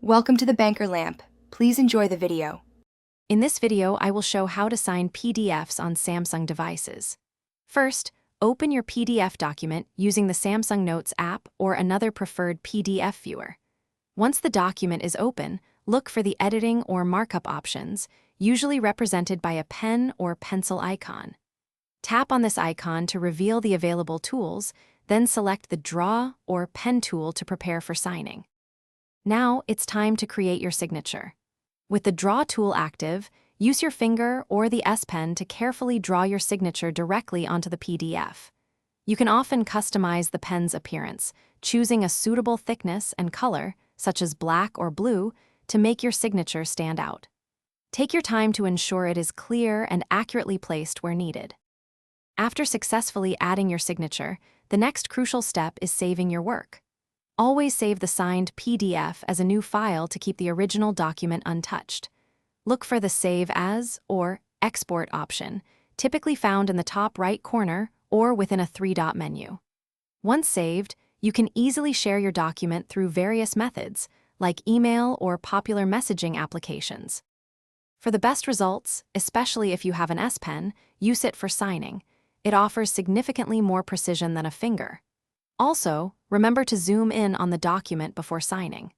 Welcome to the Banker Lamp. Please enjoy the video. In this video, I will show how to sign PDFs on Samsung devices. First, open your PDF document using the Samsung Notes app or another preferred PDF viewer. Once the document is open, look for the editing or markup options, usually represented by a pen or pencil icon. Tap on this icon to reveal the available tools, then select the Draw or Pen tool to prepare for signing. Now it's time to create your signature. With the Draw tool active, use your finger or the S Pen to carefully draw your signature directly onto the PDF. You can often customize the pen's appearance, choosing a suitable thickness and color, such as black or blue, to make your signature stand out. Take your time to ensure it is clear and accurately placed where needed. After successfully adding your signature, the next crucial step is saving your work. Always save the signed PDF as a new file to keep the original document untouched. Look for the Save As or Export option, typically found in the top right corner or within a three-dot menu. Once saved, you can easily share your document through various methods, like email or popular messaging applications. For the best results, especially if you have an S Pen, use it for signing. It offers significantly more precision than a finger. Also, remember to zoom in on the document before signing.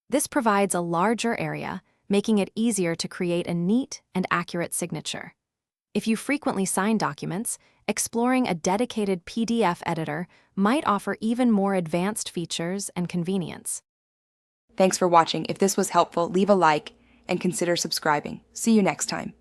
This provides a larger area, making it easier to create a neat and accurate signature. If you frequently sign documents, exploring a dedicated PDF editor might offer even more advanced features and convenience. Thanks for watching. If this was helpful, leave a like and consider subscribing. See you next time.